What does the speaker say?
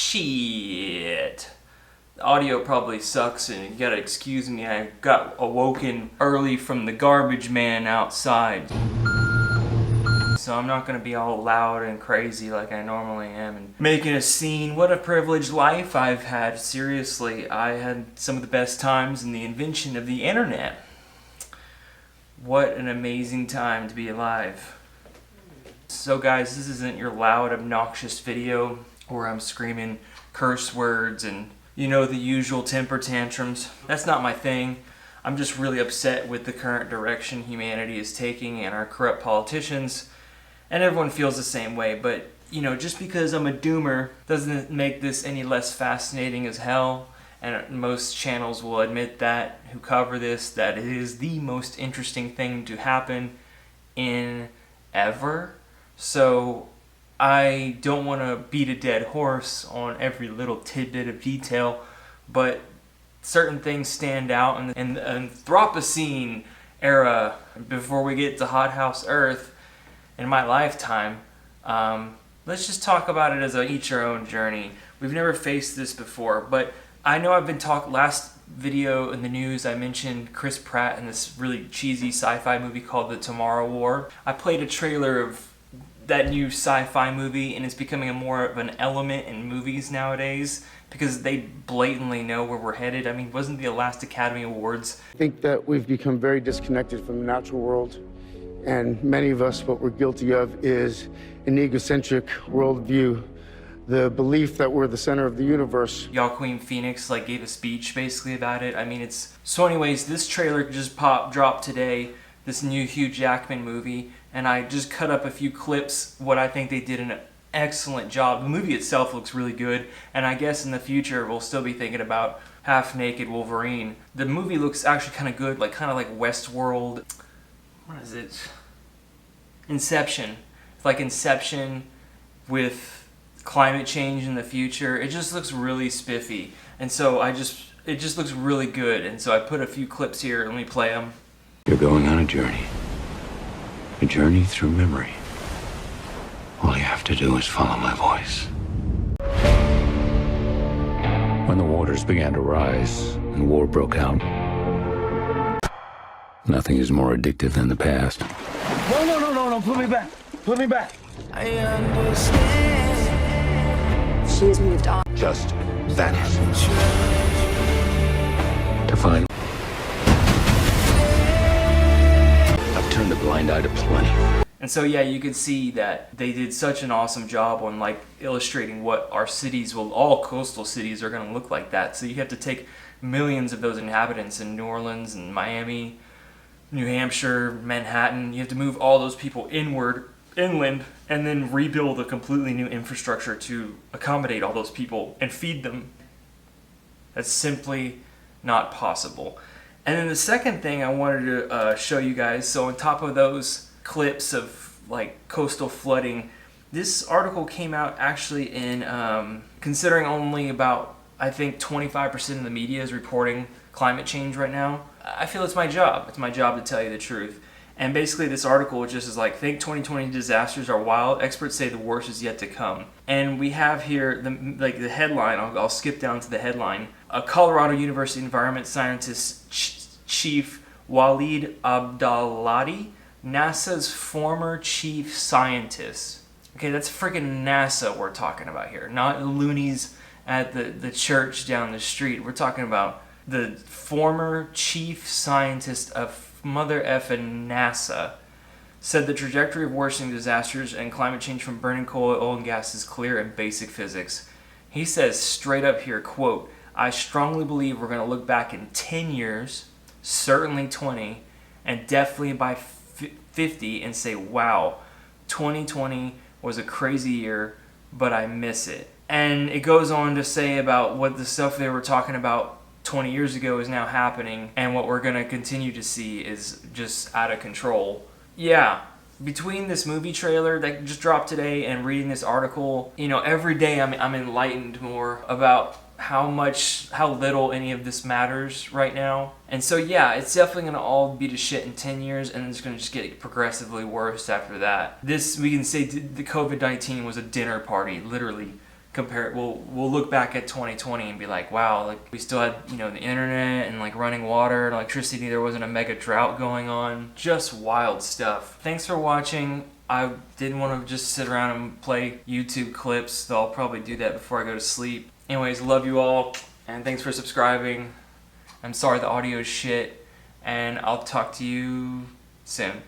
Shit. The audio probably sucks and you gotta excuse me, I got awoken early from the garbage man outside. So I'm not gonna be all loud and crazy like I normally am and making a scene. What a privileged life I've had. Seriously, I had some of the best times in the invention of the internet. What an amazing time to be alive. So guys, this isn't your loud, obnoxious video where I'm screaming curse words and, you know, the usual temper tantrums. That's not my thing. I'm just really upset with the current direction humanity is taking and our corrupt politicians. And everyone feels the same way, but, you know, just because I'm a doomer doesn't make this any less fascinating as hell. And most channels will admit that, who cover this, that it is the most interesting thing to happen in ever. So I don't want to beat a dead horse on every little tidbit of detail, but certain things stand out. In the Anthropocene era, before we get to Hothouse Earth, in my lifetime, let's just talk about it as a each our own journey. We've never faced this before, but I know I've been last video in the news I mentioned Chris Pratt in this really cheesy sci-fi movie called The Tomorrow War. I played a trailer of that new sci-fi movie and it's becoming more of an element in movies nowadays because they blatantly know where we're headed. I mean, wasn't the last Academy Awards? I think that we've become very disconnected from the natural world, and many of us, what we're guilty of is an egocentric worldview, the belief that we're the center of the universe. Joaquin Phoenix gave a speech basically about it. I mean, so anyways, this trailer just dropped today, this new Hugh Jackman movie, and I just cut up a few clips. What I think they did an excellent job. The movie itself looks really good, and I guess in the future we'll still be thinking about half-naked Wolverine. The movie looks actually kind of good, kind of like Westworld. What is it? Inception. It's like Inception with climate change in the future. It just looks really spiffy, and so it just looks really good. And so I put a few clips here. Let me play them. You're going on a journey through memory. All you have to do is follow my voice. When the waters began to rise and war broke out, nothing is more addictive than the past. No, put me back. Put me back. I understand. She's moved on. Just vanished. To find. I've turned a blind eye to plenty. And so yeah, you could see that they did such an awesome job on illustrating what our cities all coastal cities are going to look like that. So you have to take millions of those inhabitants in New Orleans and Miami, New Hampshire, Manhattan. You have to move all those people inland, and then rebuild a completely new infrastructure to accommodate all those people and feed them. That's simply not possible. And then the second thing I wanted to show you guys, so on top of those clips of coastal flooding, this article came out actually in, considering only about, I think 25% of the media is reporting climate change right now. I feel it's my job. It's my job to tell you the truth. And basically this article just is think 2020 disasters are wild. Experts say the worst is yet to come. And we have here the headline. I'll skip down to the headline. A Colorado University environment scientist chief Walid Abdalati, NASA's former chief scientist. Okay, that's freaking NASA we're talking about here, not the loonies at the church down the street. We're talking about the former chief scientist of mother effing NASA said the trajectory of worsening disasters and climate change from burning coal, oil, and gas is clear in basic physics. He says straight up here, quote, I strongly believe we're going to look back in 10 years, certainly 20, and definitely by 50 and say, wow, 2020 was a crazy year, but I miss it. And it goes on to say about what the stuff they were talking about 20 years ago is now happening, and what we're going to continue to see is just out of control. Yeah, between this movie trailer that just dropped today and reading this article, every day I'm enlightened more about how little any of this matters right now. And so yeah, it's definitely going to all be to shit in 10 years, and it's going to just get progressively worse after that. We can say the COVID-19 was a dinner party, literally. compare. We'll look back at 2020 and be like, wow, like we still had, you know, the internet and like running water and electricity. There wasn't a mega drought going on. Just wild stuff. Thanks for watching. I didn't want to just sit around and play YouTube clips, so I'll probably do that before I go to sleep. Anyways, love you all, and thanks for subscribing. I'm sorry the audio is shit, and I'll talk to you soon.